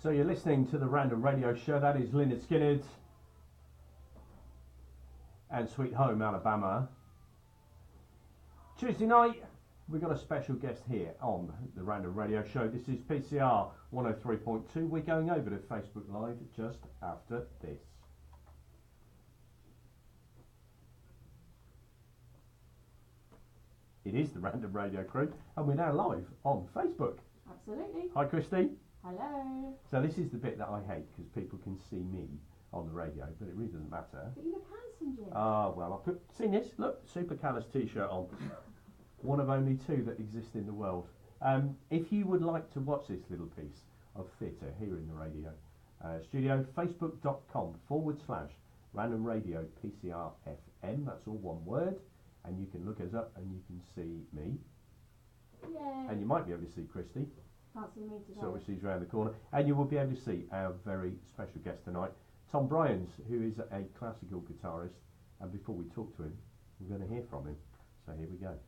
So you're listening to the Random Radio Show. That is Lynyrd Skynyrd and Sweet Home Alabama. Tuesday night, we've got a special guest here on the Random Radio Show. This is PCR 103.2. We're going over to Facebook Live just after this. It is the Random Radio crew, and we're now live on Facebook. Absolutely. Hi, Christy. Hello. So this is the bit that I hate, because people can see me on the radio, but it really doesn't matter. But you look handsome, Jim. Ah, well, seen this? Look, Super Callous t-shirt on. One of only two that exist in the world. If you would like to watch this little piece of theatre here in the radio studio, facebook.com/Random Radio PCR FM. That's all one word. And you can look us up and you can see me. Yeah. And you might be able to see Christy. Can't see me today. So she's around the corner. And you will be able to see our very special guest tonight, Tom Bryans, who is a classical guitarist. And before we talk to him, we're going to hear from him. So here we go.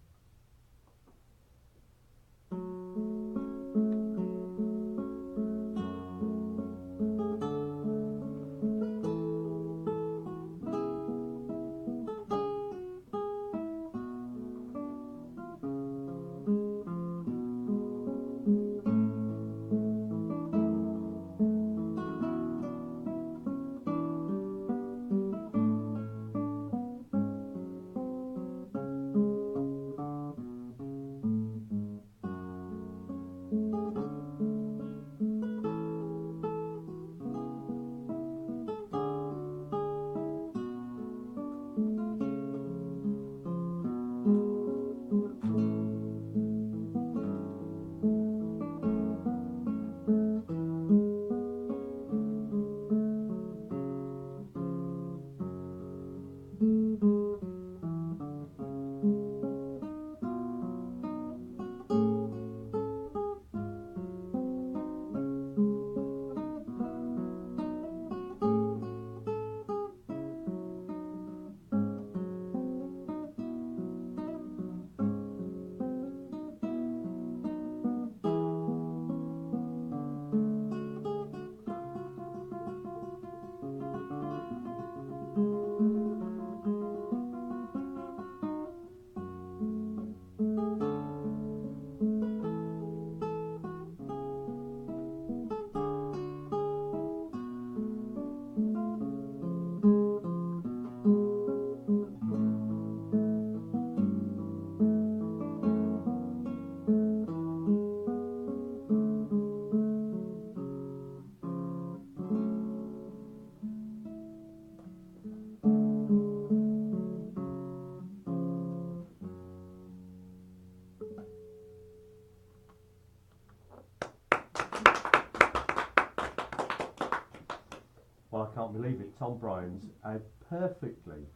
Well, I can't believe it. Tom Bryans, a perfectly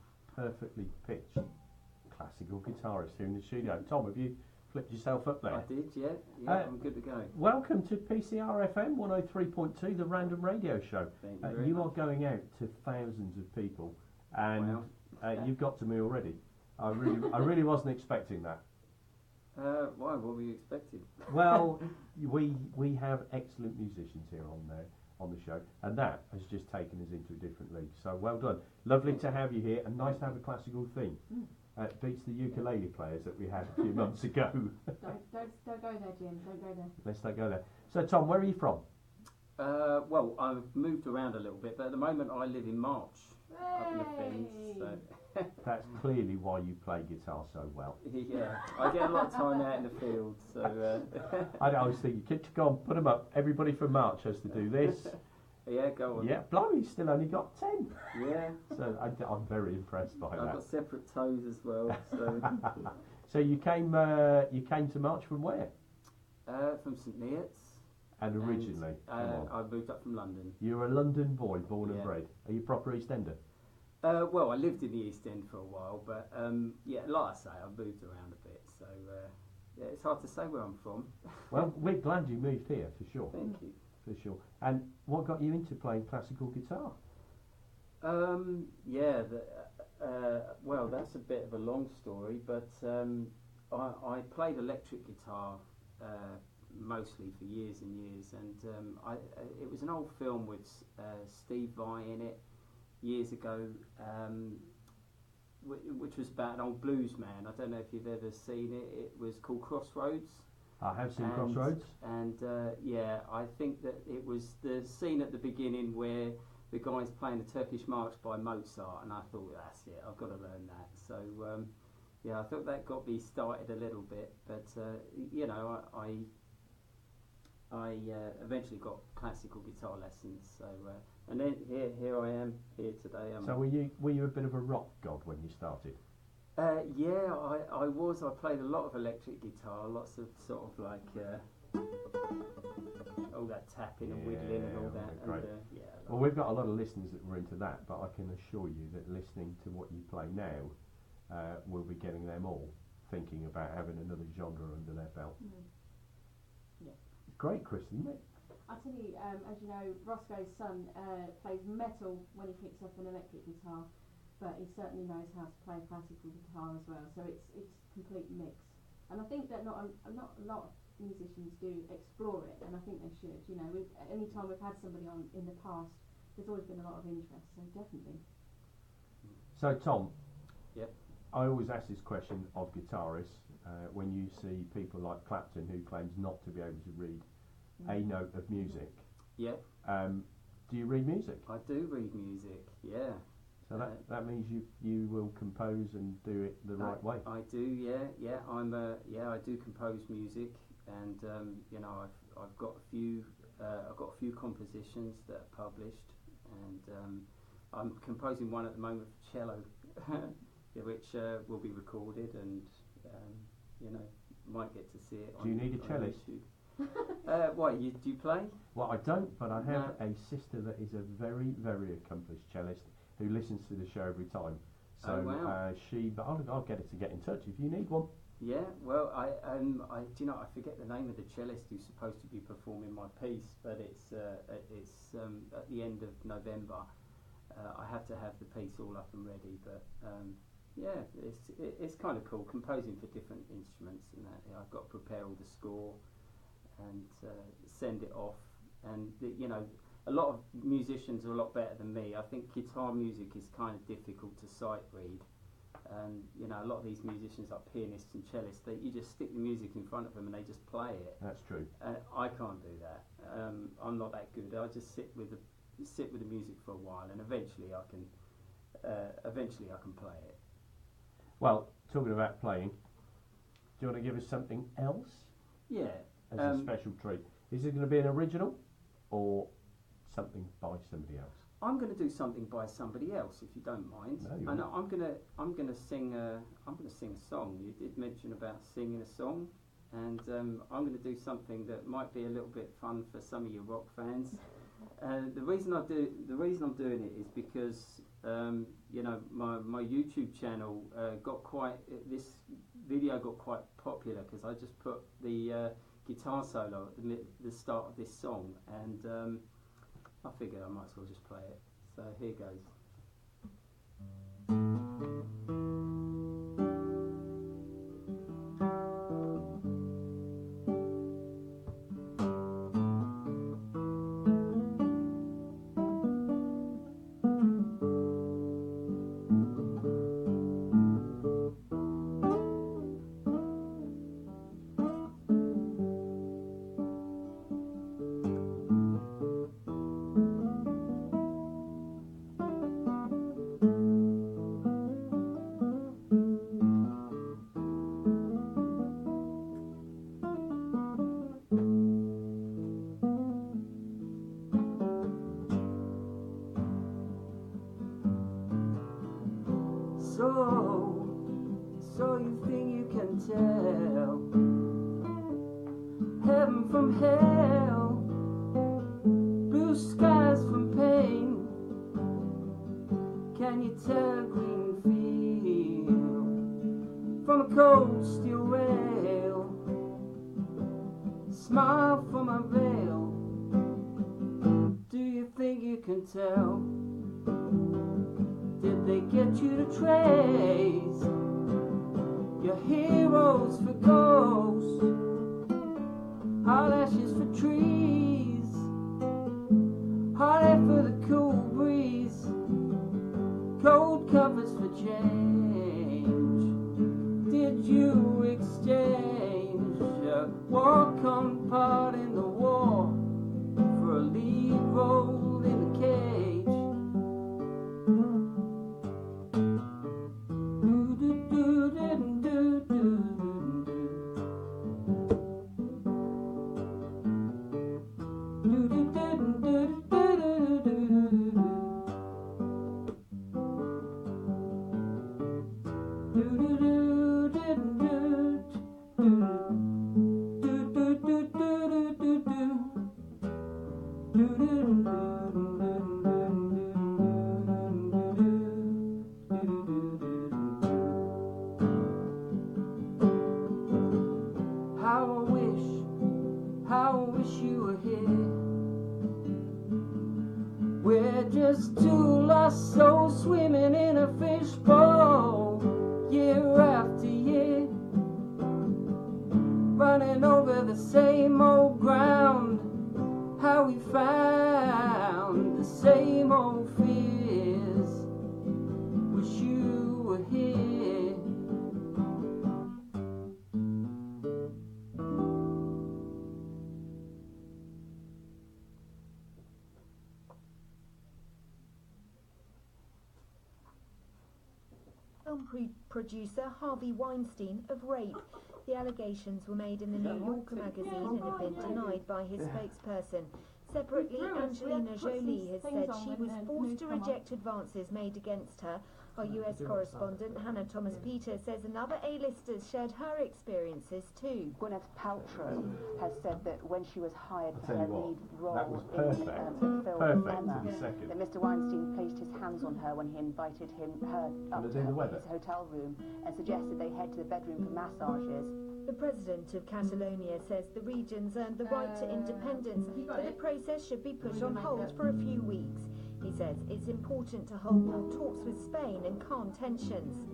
pitched classical guitarist here in the studio. Tom, have you flipped yourself up there? I did, yeah. I'm good to go. Welcome to PCR FM 103.2, the Random Radio Show. Thank you very You much. are going out to thousands of people, and you've got to me already. I really wasn't expecting that. Why? What were you expecting? Well, we have excellent musicians here on the show, and that has just taken us into a different league. So well done. Lovely to have you here, and nice to have a classical theme. It beats the ukulele players that we had a few months ago. Don't go there, Jim. Don't go there. Let's not go there. So Tom, where are you from? Well, I've moved around a little bit, but at the moment I live in March, up in the Fens. So. That's clearly why you play guitar so well. Yeah, I get a lot of time out in the field, so... I was thinking, go on, put them up. Everybody from March has to do this. Yeah, go on. Yeah, blimey, he's still only got 10. Yeah. So I'm very impressed by that. I've got separate toes as well, so... So you came to March from where? From St Neots. And originally? I moved up from London. You're a London boy, born and bred. Are you proper East Ender? Well, I lived in the East End for a while, but yeah, like I say, I've moved around a bit, so yeah, it's hard to say where I'm from. Well, we're glad you moved here, for sure. Thank you. For sure. And what got you into playing classical guitar? Yeah, well, that's a bit of a long story, but I played electric guitar mostly for years and years. And it was an old film with Steve Vai in it years ago, which was about an old blues man. I don't know if you've ever seen it. It was called Crossroads. I have seen Crossroads. And yeah, I think that it was the scene at the beginning where the guy's playing the Turkish March by Mozart, and I thought, that's it, I've got to learn that. So yeah, I thought that got me started a little bit, but you know, I eventually got classical guitar lessons. So and then here I am here today. So were you a bit of a rock god when you started? Yeah, I was. I played a lot of electric guitar, lots of sort of like all that tapping and wiggling and all that. Great. And, yeah. Well, we've got a lot of listeners that were into that, but I can assure you that listening to what you play now will be getting them all thinking about having another genre under their belt. Yeah. Great, Chris, isn't it? I'll tell you, as you know, Roscoe's son plays metal when he picks up an electric guitar, but he certainly knows how to play classical guitar as well. So it's complete mix, and I think that not a lot of musicians do explore it, and I think they should. You know, any time we've had somebody on in the past, there's always been a lot of interest. So definitely. So Tom, Yep. I always ask this question of guitarists when you see people like Clapton, who claims not to be able to read a note of music. Yeah. Do you read music? I do read music. Yeah. So that means you will compose and do it the right way. I do. Yeah. I do compose music, and you know, I've got a few compositions that are published, and I'm composing one at the moment for cello, which will be recorded, and you know, might get to see it. Do you need a cellist? What do you play? Well, I don't, but I have a sister that is a very, very accomplished cellist who listens to the show every time. So I'll get her to get in touch if you need one. Yeah, well, I do you know, I forget the name of the cellist who's supposed to be performing my piece, but it's at the end of November. I have to have the piece all up and ready, but yeah, it's kind of cool composing for different instruments, and that I've got to prepare all the score and send it off, and you know, a lot of musicians are a lot better than me. I think guitar music is kind of difficult to sight read, and you know, a lot of these musicians like pianists and cellists, you just stick the music in front of them and they just play it. That's true. I can't do that. I'm not that good. I just sit with the music for a while, and eventually I can play it. Well, talking about playing, do you want to give us something else? Yeah. As a special treat. Is it going to be an original or something by somebody else? I'm going to do something by somebody else, if you don't mind. No, and I'm going to sing a song. You did mention about singing a song, and I'm going to do something that might be a little bit fun for some of you rock fans. The reason I'm doing it is because you know, my YouTube channel this video got quite popular because I just put the guitar solo at the start of this song, and I figured I might as well just play it. So here goes. So you think you can tell heaven from hell, blue skies from pain? Can you tell a green field from a cold steel rail? Smile from a veil. Do you think you can tell? Did they get you to trace your heroes for ghosts? hot ashes for trees, hot air for the cool breeze, cold covers for change. Did you exchange a walk-on part in the war for a lead role in the cage? How I wish you were here. We're just two lost souls swimming in a fishbowl, year after year, running over the same old ground. How we found the same old fears. Wish you were here. Producer Harvey Weinstein of rape. The allegations were made in the New Yorker magazine and have been denied by his spokesperson. Separately, Angelina Jolie has said she was forced to reject advances made against her. Our US correspondent Hannah Thomas-Peter says another A-lister shared her experiences too. Gwyneth Paltrow has said that when she was hired for her lead role that was in the film Emma, that Mr. Weinstein placed his hands on her when he invited her up to his hotel room and suggested they head to the bedroom for massages. The president of Catalonia says the region's earned the right to independence, but the process should be put on hold for a few weeks. He says it's important to hold more talks with Spain and calm tensions.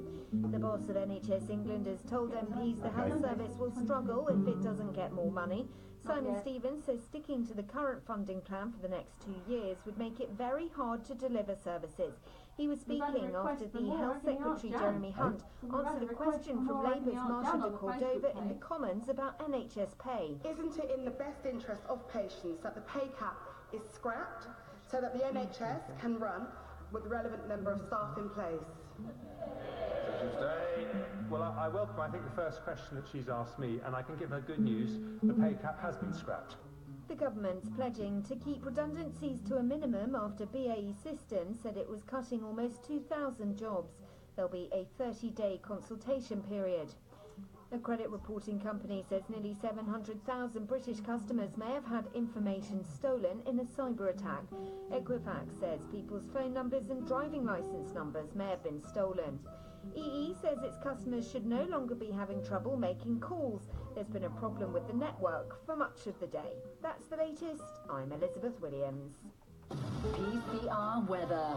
The boss of NHS England has told MPs the health service will struggle if it doesn't get more money. Simon Stevens says sticking to the current funding plan for the next 2 years would make it very hard to deliver services. He was speaking after the Health Secretary Jeremy Hunt answered a question from Labour's Marsha de Cordova in the Commons about NHS pay. Isn't it in the best interest of patients that the pay cap is scrapped so that the NHS can run with the relevant number of staff in place? Well, I welcome, I think, the first question that she's asked me, and I can give her good news. The pay cap has been scrapped. The government's pledging to keep redundancies to a minimum after BAE Systems said it was cutting almost 2,000 jobs. There'll be a 30-day consultation period. A credit reporting company says nearly 700,000 British customers may have had information stolen in a cyber attack. Equifax says people's phone numbers and driving licence numbers may have been stolen. EE says its customers should no longer be having trouble making calls. There's been a problem with the network for much of the day. That's the latest. I'm Elizabeth Williams. PCR weather.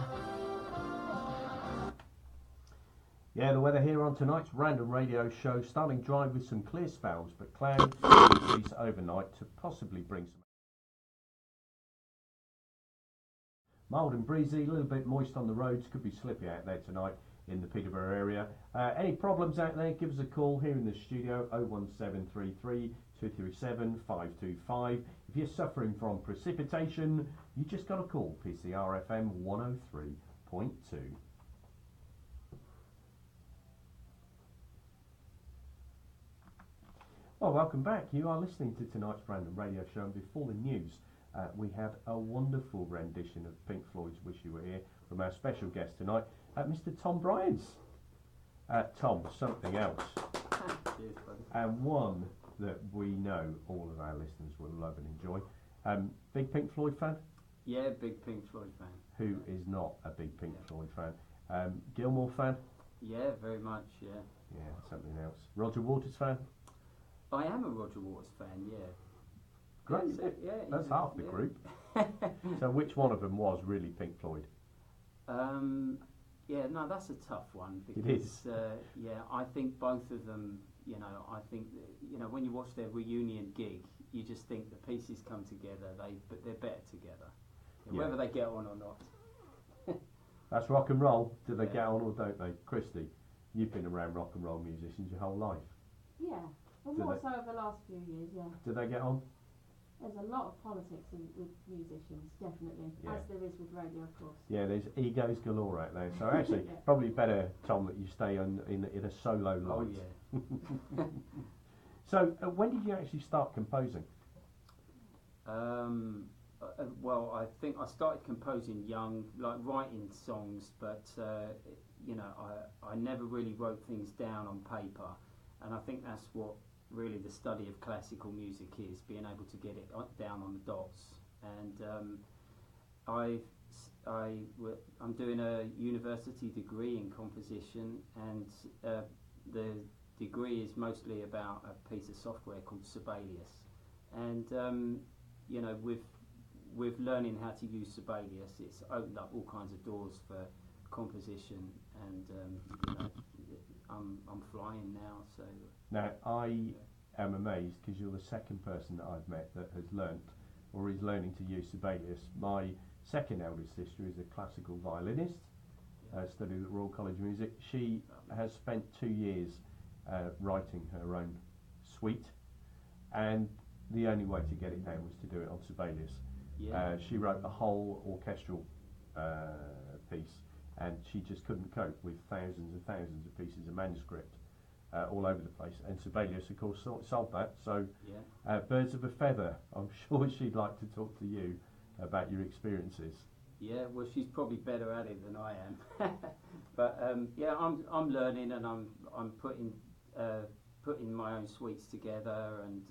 Yeah, the weather here on tonight's Random Radio Show, starting dry with some clear spells, but clouds will increase overnight to possibly bring some mild and breezy, a little bit moist on the roads, could be slippy out there tonight in the Peterborough area. Any problems out there, give us a call here in the studio, 01733 237 525. If you're suffering from precipitation, you just got to call PCR FM 103.2. Well, welcome back. You are listening to tonight's Random Radio Show, and before the news, we had a wonderful rendition of Pink Floyd's Wish You Were Here from our special guest tonight, Mr. Tom Bryans. Tom, something else, Cheers, buddy. and one that we know all of our listeners will love and enjoy. Big Pink Floyd fan? Yeah, big Pink Floyd fan. Who is not a big Pink Floyd fan? Gilmore fan? Yeah, very much, yeah. Yeah, something else. Roger Waters fan? I am a Roger Waters fan, yeah. Great, Yeah, so, yeah, that's half the yeah. group. So which one of them was really Pink Floyd? Yeah, no, that's a tough one It because is. yeah, I think both of them. You know, I think when you watch their reunion gig you just think the pieces come together, but they're better together, Yeah. whether they get on or not. That's rock and roll. Do they get on or don't they? Christy, you've been around rock and roll musicians your whole life. Yeah, well, more so over the last few years, yeah. Do they get on? There's a lot of politics with musicians, definitely, Yeah. as there is with radio, of course. Yeah, there's egos galore out there. So actually, probably better, Tom, that you stay in a solo light. Oh yeah. So when did you actually start composing? Well, I think I started composing young, like writing songs, but you know, I never really wrote things down on paper, and I think that's what really the study of classical music is, being able to get it down on the dots. And I'm doing a university degree in composition, and the degree is mostly about a piece of software called Sibelius. And you know, with learning how to use Sibelius, it's opened up all kinds of doors for composition, and you know, I'm flying now. So now I am amazed because you're the second person that I've met that has learnt or is learning to use Sibelius. My second eldest sister is a classical violinist, studied at Royal College of Music. She has spent 2 years writing her own suite, and the only way to get it down was to do it on Sibelius. yeah. She wrote a whole orchestral piece, and she just couldn't cope with thousands and thousands of pieces of manuscript all over the place. And Sibelius, of course, solved that. So, Yeah. birds of a feather. I'm sure she'd like to talk to you about your experiences. Yeah, well, she's probably better at it than I am. But yeah, I'm learning, and I'm putting my own suites together, and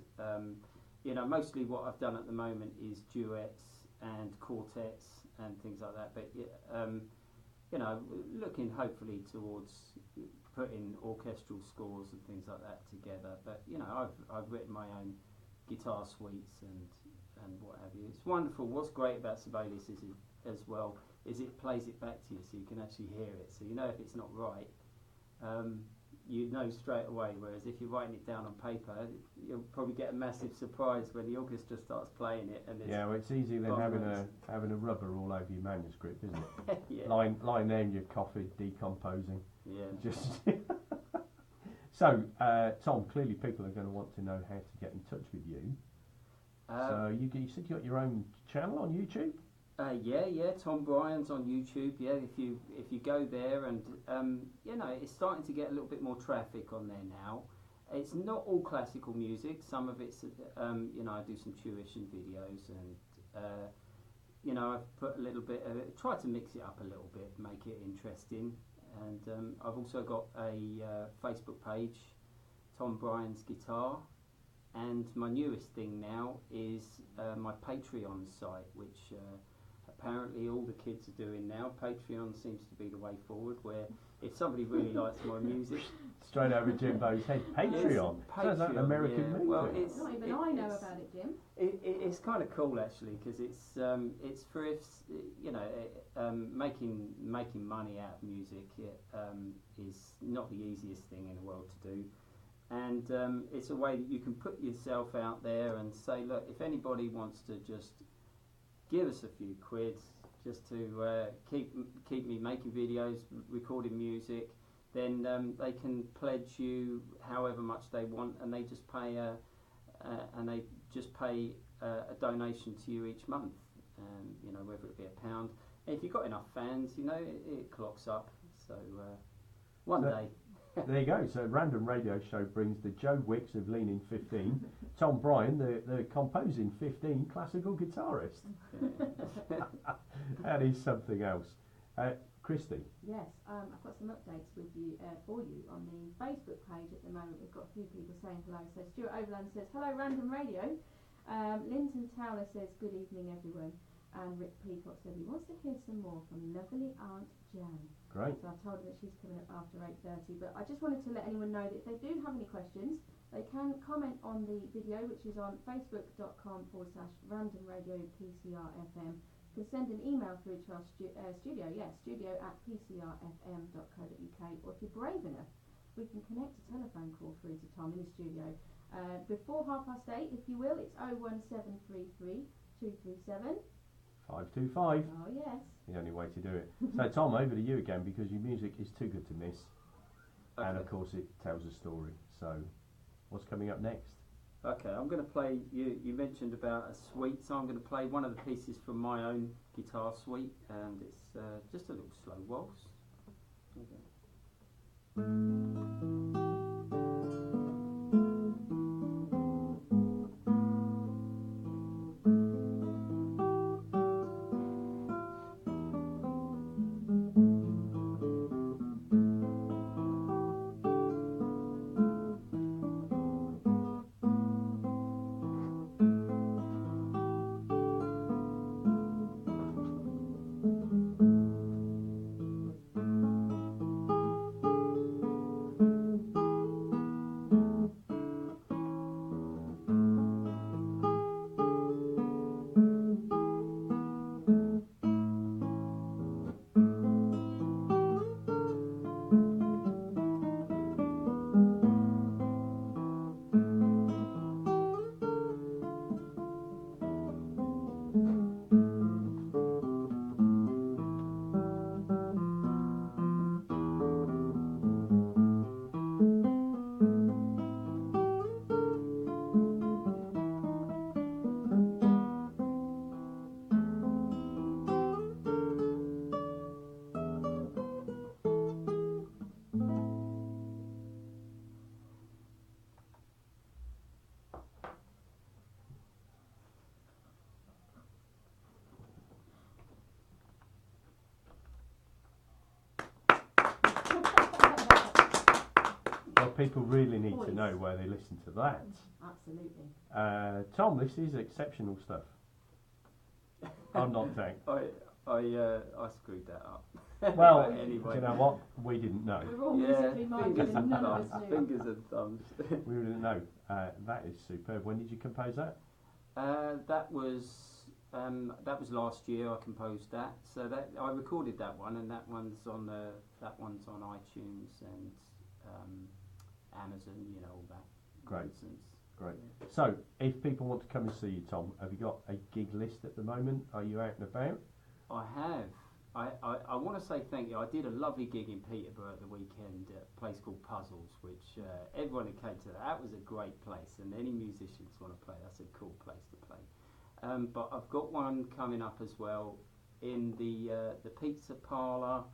you know, mostly what I've done at the moment is duets and quartets and things like that. But you know, looking hopefully towards putting orchestral scores and things like that together. But you know, I've written my own guitar suites and what have you. It's wonderful. What's great about Sibelius is as well is it plays it back to you, so you can actually hear it. So you know if it's not right, you know straight away. Whereas if you're writing it down on paper, you'll probably get a massive surprise when the orchestra starts playing it. And Yeah, well, it's easier than having a rubber all over your manuscript, isn't it? Yeah. Lying there in your coffee, decomposing. Yeah. Just so, Tom, clearly people are going to want to know how to get in touch with you. So you said you got your own channel on YouTube? Yeah, Tom Bryans on YouTube. Yeah, if you go there, and you know, it's starting to get a little bit more traffic on there now. It's not all classical music. Some of it's you know, I do some tuition videos, and you know, I've put a little bit of it, try to mix it up a little bit, make it interesting. And I've also got a Facebook page, Tom Bryans Guitar. And my newest thing now is my Patreon site, which apparently all the kids are doing now. Patreon seems to be the way forward, where if somebody really likes my music... Straight over Jimbo's head. Patreon? Yes, sounds like an American movie. Well, Not even I know about it, Jim. It's kind of cool actually, because it's for you know, making money out of music is not the easiest thing in the world to do. And it's a way that you can put yourself out there and say, look, if anybody wants to just give us a few quid just to keep me making videos, recording music, then they can pledge you however much they want, and they just pay a donation to you each month. You know, whether it be £1. And if you've got enough fans, you know, it clocks up. So one day. There you go. So Random Radio Show brings the Joe Wicks of Leaning 15, Tom Bryan, the composing 15 classical guitarist. That is something else. Christy. Yes, I've got some updates with you for you on the Facebook page at the moment. We've got a few people saying hello. So Stuart Overland says, hello Random Radio. Linton Towler says, good evening everyone. And Rick Peacock said he wants to hear some more from lovely Aunt Jan. Great. So I've told her that she's coming up after 8:30. But I just wanted to let anyone know that if they do have any questions, they can comment on the video, which is on facebook.com/randomradiopcrfm. You can send an email through to our studio@pcrfm.co.uk, or if you're brave enough, we can connect a telephone call through to Tom in the studio, before 8:30, if you will. It's 01733 237 525. Oh yes. The only way to do it. So Tom, over to you again, because your music is too good to miss, and of course it tells a story. So, what's coming up next? Okay, I'm going to play. You mentioned about a suite, so I'm going to play one of the pieces from my own guitar suite, and it's just a little slow waltz. Okay. People really need to know where they listen to that. Absolutely. Tom, this is exceptional stuff. I'm not saying. I screwed that up. Well, anyway. Do you know what? We didn't know. We're all musically minded and none of us knew. Fingers and thumbs. We didn't know. That is superb. When did you compose that? That was last year. I composed that. So that I recorded that one, and that one's on iTunes and Amazon, all that. Great. Nonsense. Great. Yeah. So, if people want to come and see you, Tom, have you got a gig list at the moment? Are you out and about? I have. I want to say thank you. I did a lovely gig in Peterborough at the weekend at a place called Puzzles, which everyone who came to that was a great place, and any musicians want to play, that's a cool place to play. But I've got one coming up as well in the Pizza Parlour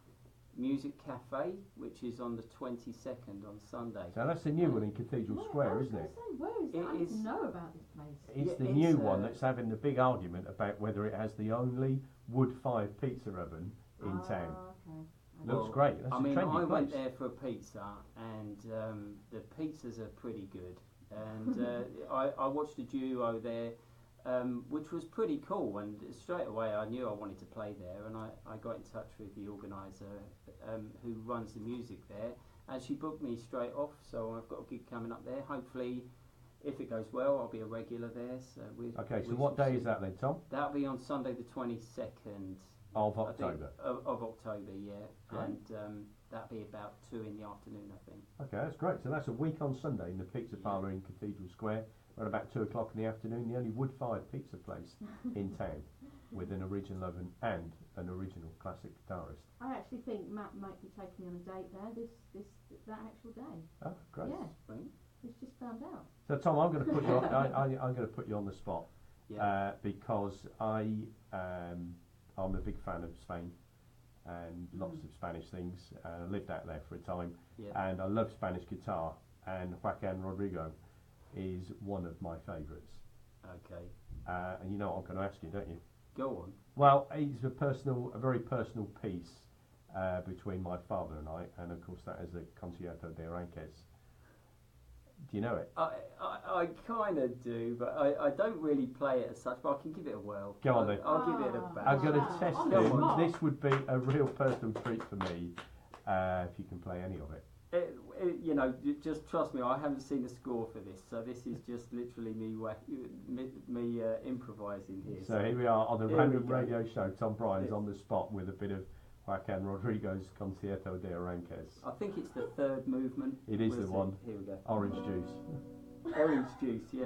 Music Cafe, which is on the 22nd on Sunday. So that's the new one in Cathedral Square, isn't it? Where is that? I didn't know about this place. It's the new one that's having the big argument about whether it has the only wood-fired pizza oven in town. Okay. Looks great. That's I mean, a trendy I place. went there for a pizza, and the pizzas are pretty good. And I watched a duo there, which was pretty cool. And straight away, I knew I wanted to play there, and I got in touch with the organiser who runs the music there, and she booked me straight off. So I've got a gig coming up there. Hopefully, if it goes well, I'll be a regular there. So so what day is that then, Tom? That'll be on Sunday the 22nd. Of October? Of October, yeah. Great. And that'll be about 2 in the afternoon, I think. Okay, that's great. So that's a week on Sunday in the Pizza Parlour in Cathedral Square, at about 2 o'clock in the afternoon, the only wood-fired pizza place in town, with an original oven and an original classic guitarist. I actually think Matt might be taking me on a date there that actual day. Oh, great. Yeah. Right. He's just found out. So Tom, I'm going to put you on, I'm going to put you on the spot, because I'm a big fan of Spain and lots of Spanish things. I lived out there for a time, and I love Spanish guitar, and Joaquin Rodrigo is one of my favourites. Okay. And you know what I'm going to ask you, don't you? Go on. Well, it's a very personal piece between my father and I, and of course that is the Concierto de Aranjuez. Do you know it? I kind of do, but I don't really play it as such, but I can give it a whirl. Go on then. I'll give it a bash. I'm going to test it. This would be a real personal treat for me if you can play any of it. Just trust me, I haven't seen the score for this, so this is just literally me improvising here. So here we are on the Random Radio Show. Tom Bryans on the spot with a bit of Joaquin Rodrigo's Concierto de Aranjuez. I think it's the third movement. It is the one. Here we go. Orange Juice. Orange juice, yeah.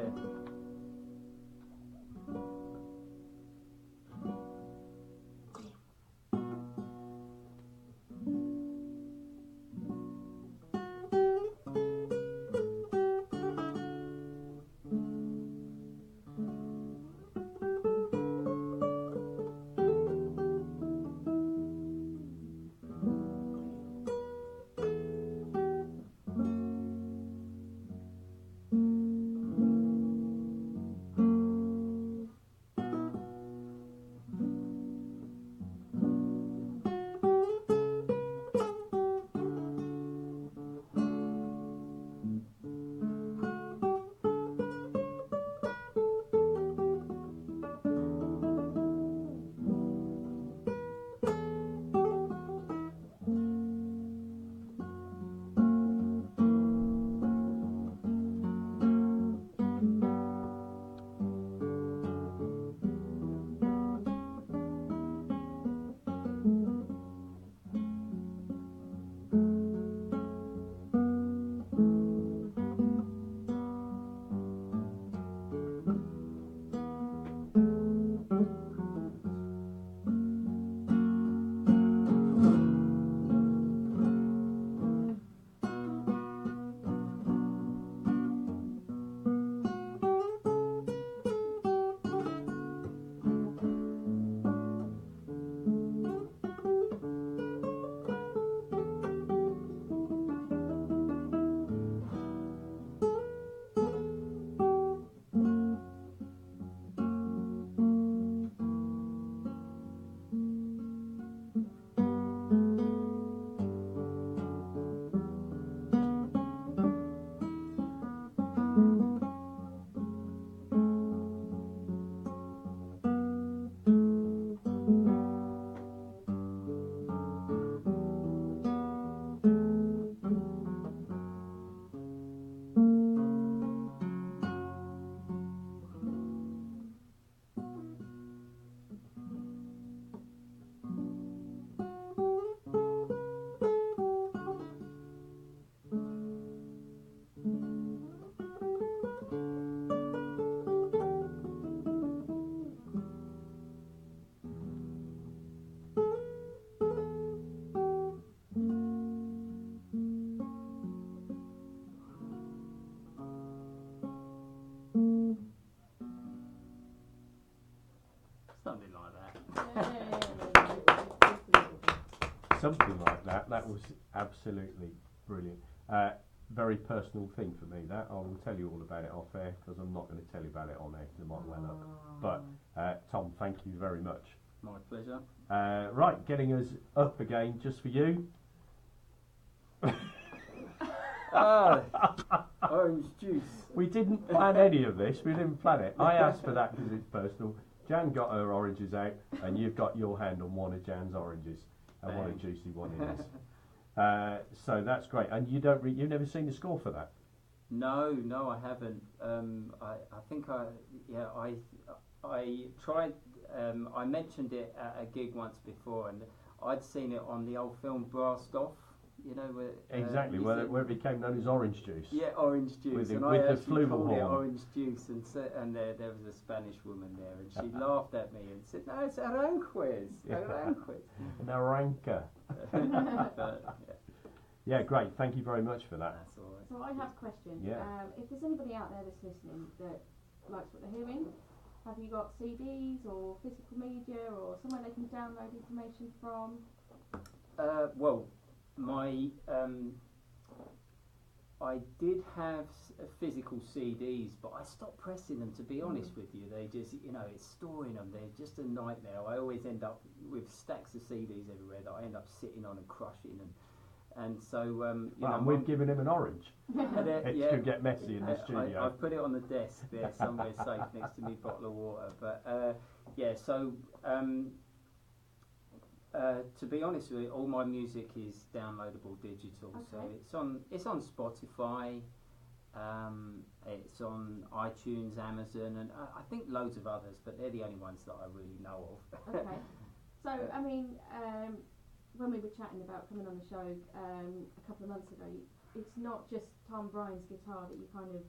Something like that. Something like that. That was absolutely brilliant. Very personal thing for me, that. I will tell you all about it off air, because I'm not going to tell you about it on air, because it might well up. But Tom, thank you very much. My pleasure. Right, getting us up again just for you. Orange juice. We didn't plan any of this. We didn't plan it. I asked for that because it's personal. Jan got her oranges out, and you've got your hand on one of Jan's oranges, and what a juicy one it is. So that's great. And you don't you've never seen the score for that? No, I haven't. I think I tried. I mentioned it at a gig once before, and I'd seen it on the old film Brassed Off. You know where exactly where it became known as orange juice. Yeah, orange juice. With the actually called it flugelhorn. orange juice, and there was a Spanish woman there, and she laughed at me and said, "No, it's Aranjuez, Aranjuez." An Aranca. Yeah, great. Thank you very much for that. That's all right. So I have a question. Yeah. If there's anybody out there that's listening that likes what they're hearing, have you got CDs or physical media or somewhere they can download information from? Well, I did have physical CDs, but I stopped pressing them, to be honest with you. They just, it's storing them. They're just a nightmare. I always end up with stacks of CDs everywhere that I end up sitting on and crushing. And so, and we've given him an orange. It could get messy in the studio. I've put it on the desk there somewhere safe next to me bottle of water. But to be honest with you, all my music is downloadable digital. Okay. So it's on Spotify, it's on iTunes, Amazon, and I think loads of others, but they're the only ones that I really know of. Okay. So I mean, when we were chatting about coming on the show a couple of months ago, it's not just Tom Bryans' guitar that you kind of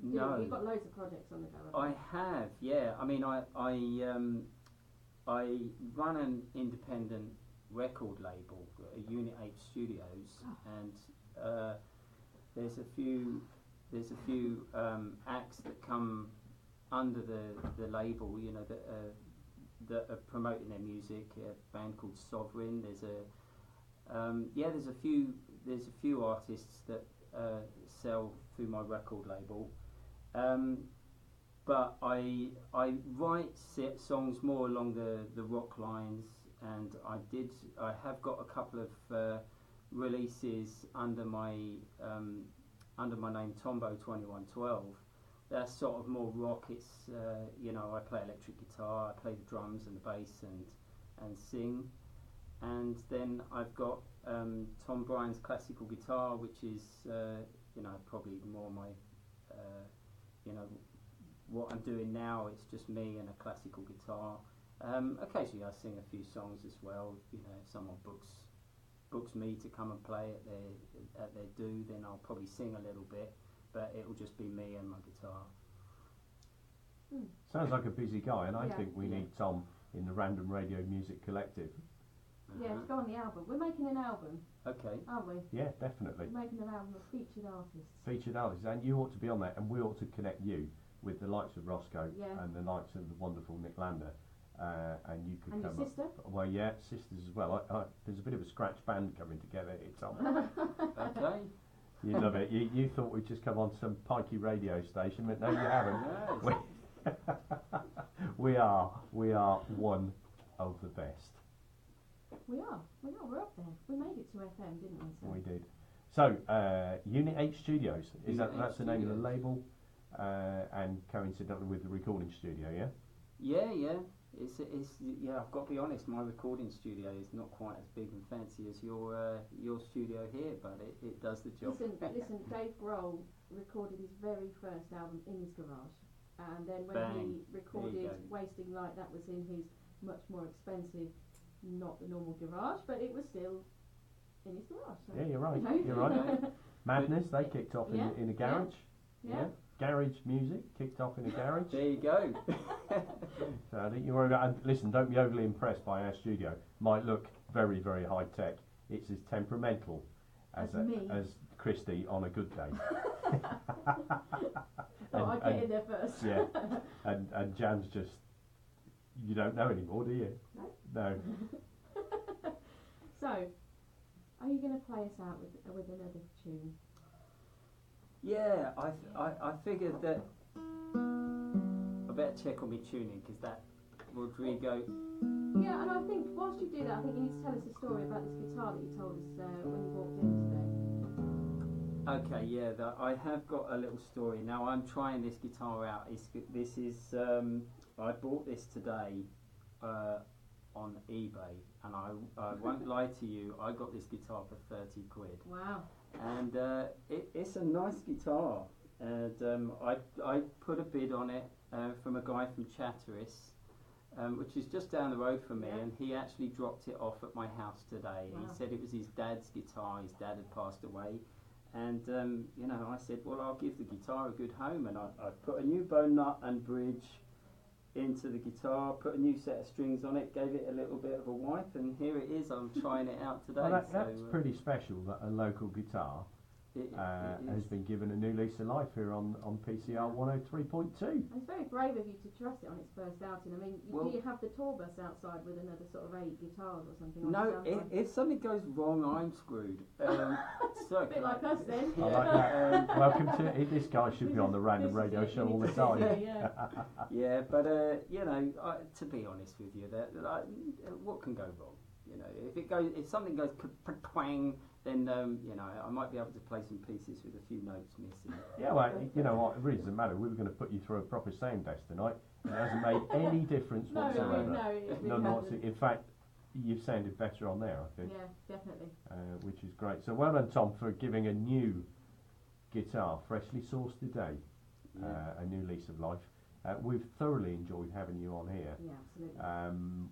No. You've got loads of projects on the go. I have, yeah. I mean, I run an independent record label, Unit 8 Studios, and there's a few acts that come under the label, you know, that are promoting their music. A band called Sovereign. There's a few artists that sell through my record label. But I write songs more along the rock lines, and I have got a couple of releases under my name, Tombo2112. That's sort of more rock. It's you know, I play electric guitar, I play the drums and the bass and sing, and then I've got Tom Bryans classical guitar, which is you know, probably more my you know, what I'm doing now. It's just me and a classical guitar. Occasionally I sing a few songs as well. You know, if someone books me to come and play at their do, then I'll probably sing a little bit, but it'll just be me and my guitar. Sounds like a busy guy, and I think we need Tom in the Random Radio Music Collective. Yeah, to go on the album. We're making an album. Okay. Aren't we? Yeah, definitely. We're making an album of featured artists. Featured artists, and you ought to be on that, and we ought to connect you with the likes of Roscoe and the likes of the wonderful Nick Lander. And you could come your sister? up. Well, yeah, sisters as well. There's a bit of a scratch band coming together here, Tom. Okay. You love it. You thought we'd just come on some pikey radio station, but no, you haven't. We are one of the best. We are. We're up there. We made it to FM, didn't we? We did. So, Unit 8 Studios. That's the name of the label, and coincidentally with the recording studio, yeah? Yeah. It's I've got to be honest, my recording studio is not quite as big and fancy as your studio here, but it does the job. Listen, Dave Grohl recorded his very first album in his garage, and then when he recorded Wasting Light, that was in his much more expensive, not the normal garage, but it was still in his garage. So, yeah, you're right. You know. You're right. Madness, they kicked off in a garage. Yeah. Garage music kicked off in a garage. There you go. So I think you worry about. And listen, don't be overly impressed by our studio. Might look very, very high tech. It's as temperamental as Christy on a good day. I'd get in there first. Yeah, and Jan's just, you don't know anymore, do you? No. So, are you going to play us out with another tune? Yeah, I figured that I better check on my tuning, because that Rodrigo. Yeah, and I think whilst you do that, I think you need to tell us a story about this guitar that you told us when you walked in today. Okay, yeah, I have got a little story. Now I'm trying this guitar out. This is I bought this today on eBay, and I won't lie to you, I got this guitar for 30 quid. Wow. And it's a nice guitar, and I put a bid on it from a guy from Chatteris, which is just down the road from me, and he actually dropped it off at my house today. Wow. He said it was his dad's guitar. His dad had passed away, and you know, I said, well, I'll give the guitar a good home, and I put a new bone nut and bridge into the guitar, put a new set of strings on it, gave it a little bit of a wipe, and here it is. I'm trying it out today. Well, that's pretty special that a local guitar has been given a new lease of life here on PCR 103.2. It's very brave of you to trust it on its first outing. I mean, do you have the tour bus outside with another sort of 8 guitars or something? No, if something goes wrong, I'm screwed. So a bit like us then. I like that. Welcome to it. This guy should be on the Random Radio Show all the time. Yeah, but you know, to be honest with you, what can go wrong? You know, if something goes twang, then you know, I might be able to play some pieces with a few notes missing. Yeah, well, you know what, it really doesn't matter. We were going to put you through a proper sound test tonight. It hasn't made any difference whatsoever. No, it really hasn't. In fact, you've sounded better on there, I think. Yeah, definitely. Which is great. So well done, Tom, for giving a new guitar, freshly sourced today, a new lease of life. We've thoroughly enjoyed having you on here. Yeah, absolutely.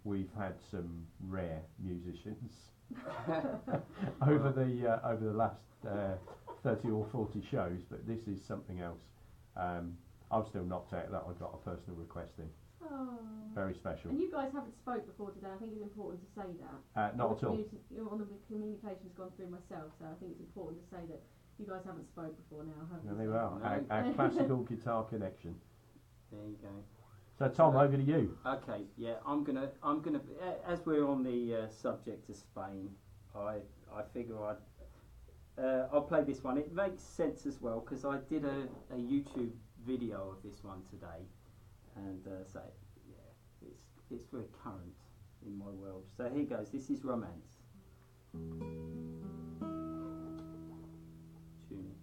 We've had some rare musicians over the last 30 or 40 shows, but this is something else I'm still knocked out that I got a personal request in. Oh. Very special. And you guys haven't spoke before today. I think it's important to say that. Not at all. On the communication's gone through myself, so I think it's important to say that you guys haven't spoke before now, have you? There we are. Our classical guitar connection. There you go. So Tom, over to you. Okay, yeah, I'm gonna. As we're on the subject of Spain, I figure I'll play this one. It makes sense as well because I did a YouTube video of this one today, and so yeah, it's very current in my world. So here goes. This is Romance. Tune it.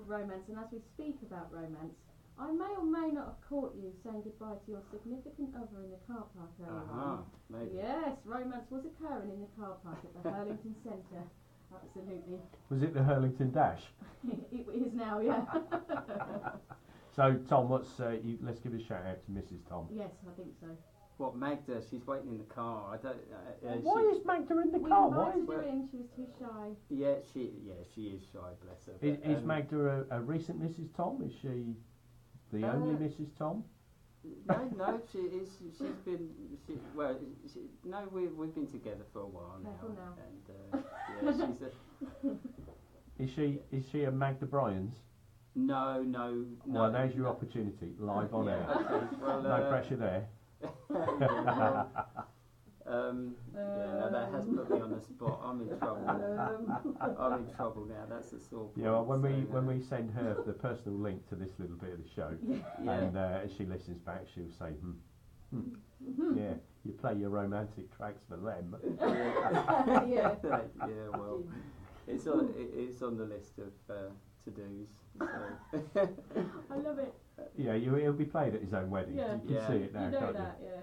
Romance, and as we speak about romance, I may or may not have caught you saying goodbye to your significant other in the car park earlier on. Maybe. Yes, romance was occurring in the car park at the Hurlington Centre. Absolutely. Was it the Hurlington Dash? It is now, yeah. So, Tom, let's give a shout out to Mrs. Tom. Yes, I think so. What, Magda? She's waiting in the car. I don't. Why is Magda in the car? We invited her in. She was too shy. Yeah, she is shy. Bless her. Is Magda a recent Mrs. Tom? Is she the only Mrs. Tom? No, she is. She's been. We've been together for a while now. And yeah, Is she a Magda Bryans? No. Well, there's your opportunity, live on air. Okay, well, no pressure there. That has put me on the spot. I'm in trouble. I'm in trouble now. That's a sore point. Yeah, well, when we send her the personal link to this little bit of the show, and as she listens back, she'll say, yeah, you play your romantic tracks for them. Yeah. Yeah, well, it's on the list of to-dos. So. I love it. Yeah, he'll be played at his own wedding. Yeah. You can see it now, you know can't that, you? yeah.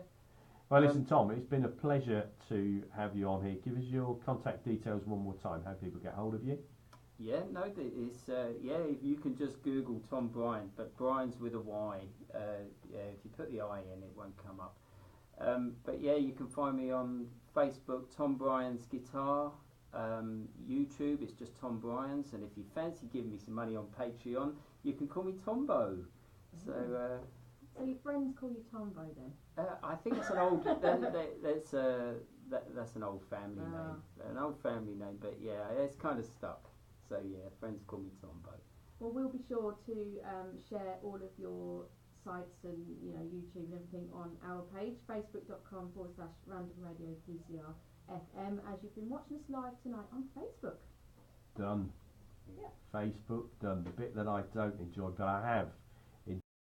Well, listen, Tom, it's been a pleasure to have you on here. Give us your contact details one more time, how people get hold of you. Yeah, no, it's if you can just Google Tom Bryans, but Bryans with a Y. If you put the I in, it won't come up. But yeah, you can find me on Facebook, Tom Bryans Guitar. YouTube, it's just Tom Bryans, and if you fancy giving me some money on Patreon, you can call me Tombo. So So your friends call you Tombo then? I think it's an old. That's an old family name. An old family name, but yeah, it's kind of stuck. So yeah, friends call me Tombo. Well, we'll be sure to share all of your sites and YouTube and everything on our page, facebook.com/Random Radio PCR FM, as you've been watching us live tonight on Facebook. Done. Yeah. Facebook done. The bit that I don't enjoy, but I have